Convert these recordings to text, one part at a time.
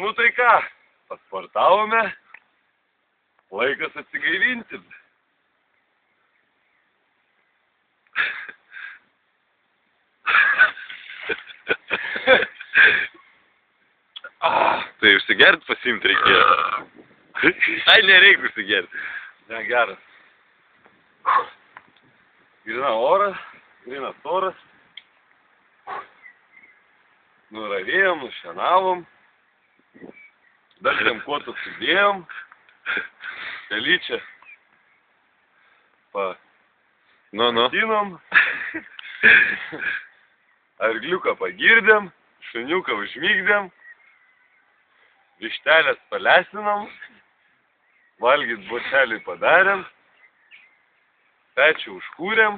Nu tai ką, pasportavome, laikas atsigaivinti. Tai užsigert pasiimt reikėjo. Ai, nereik užsigert. Ne, geras. Grinas oras. Nuravėjom, nušienavom. Dalgiam kuotus sudėjom. Kelyčią padinom. Argliuką pagirdėm. Šuniuką užmygdėm. Vištelės palesinom. Valgyt bočelį padarėm. Pečių užkūrėm.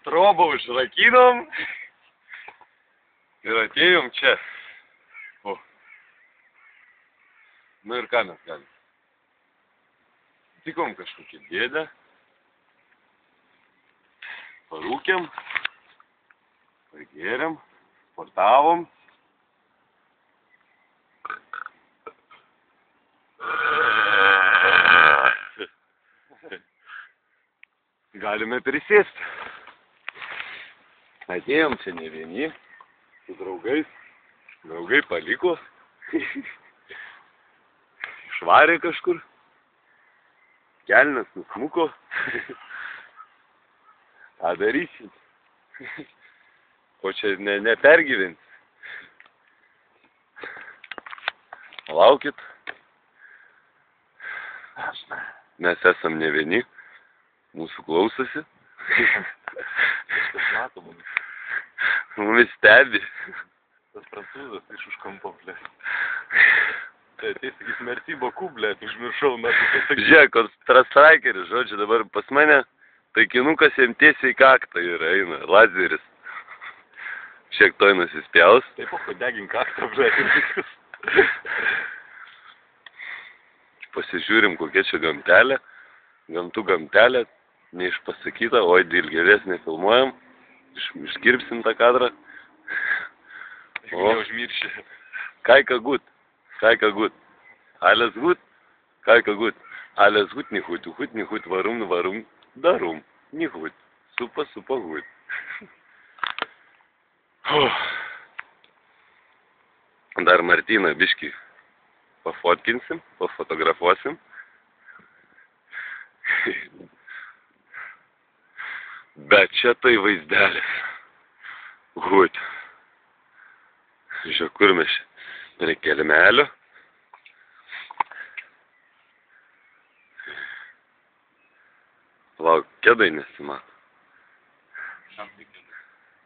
Trobą užrakinom. Ir atėjom čia. Nu ir ką mes galim? Tikom kažkokį dėdę. Parūkėm. Pagėrėm. Sportavom. Galime prisėsti. Atėjom čia ne vieni. Su draugais. Draugai paliko. Išvarė kažkur. Kelnes nusmuko. Ką darysim? Ko čia nepergyventi. Laukit. Mes esam ne vieni. Mūsų klausosi. Mumis stebi. Tas prancūzas iš už kampo, blė. Tai ateis, sakys, merci beaucoup, blė, užmiršau, na, tu pasakysi. Žiūrėk, kontrastrikeris, žodžiu, dabar pas mane taikinukas jam tiesiai į kaktą yra, eina, lazeris. Šiek toj nusispjaus. Taip, degink kaktą, blė, ir viskas. Pasižiūrim, kokia čia gamtelė. Gamtų gamtelė, neišpasakyta, oi, dilgėlės nefilmuojam. Iškirpsim tą kadrą. Jeigu neužmirši. Kaika gut. Kaika gut. Alles gut. Kaika gut. Alles gut, nicht gut. Gut, nicht gut. Warum, darum. Nicht gut. Super, super gut. Dar Martyną biškį pafotkinsim, pafotografuosim. Bet čia tai vaizdelis. Gut. Žiūrėk, kur mes čia? Prie kelmelio. Lauk, kėdai nesimato.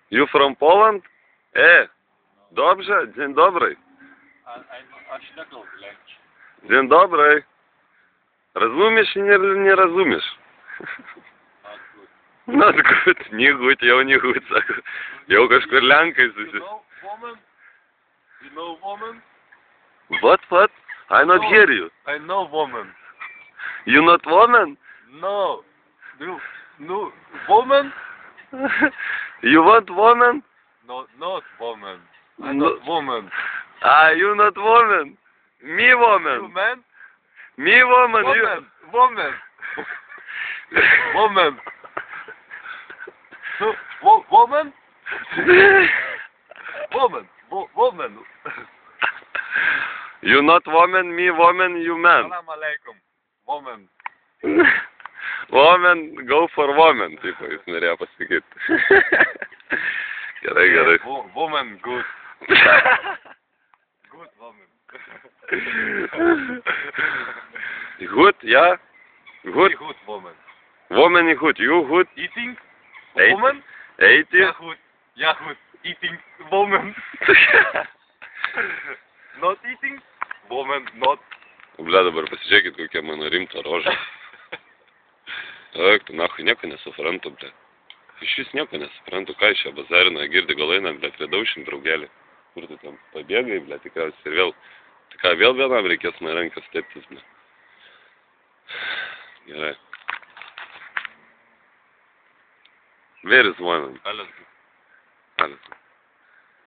You from Poland? Dobrze? Dzień dobry. Aš nekalbu lenkiškai. Dzień dobry. Разумешь и не разумешь? Not good. Не good, jau не good, sako. Jau kažkur lenkai susi. You know woman? What? I not hear you. I know woman. You not woman? No. No. Woman? You want woman? No, not woman. I'm not woman. You not woman. Me woman. You man? Me woman. Woman. Woman. No, woman? Woman. You not woman, me woman, you man. Salam alaikum. Woman. Woman, go for woman, tipo, jis norėjo pasakyti. Gerai. Woman, good. Good woman. Good, yeah. Good. Good woman. Woman is good. You good? Eating? Eat. Woman? 80. Yeah, good. Eating woman. Not eating? Woman, not. Bля, dabar pasižiūrėkit, kokia mano rimta roža. Eik, tu nahui nieko nesuprantu, bля. Iš vis nieko nesuprantu, ką iš čia bazarina, girdi galainą, bля, prie daušim draugelį. Kur tu ten pabėgai, bля, tikriausiai ir vėl. Tai ką, vėl vienam reikės nuo rankas steptis, bля. Gerai. Where is woman? Alles gut. Alles gut.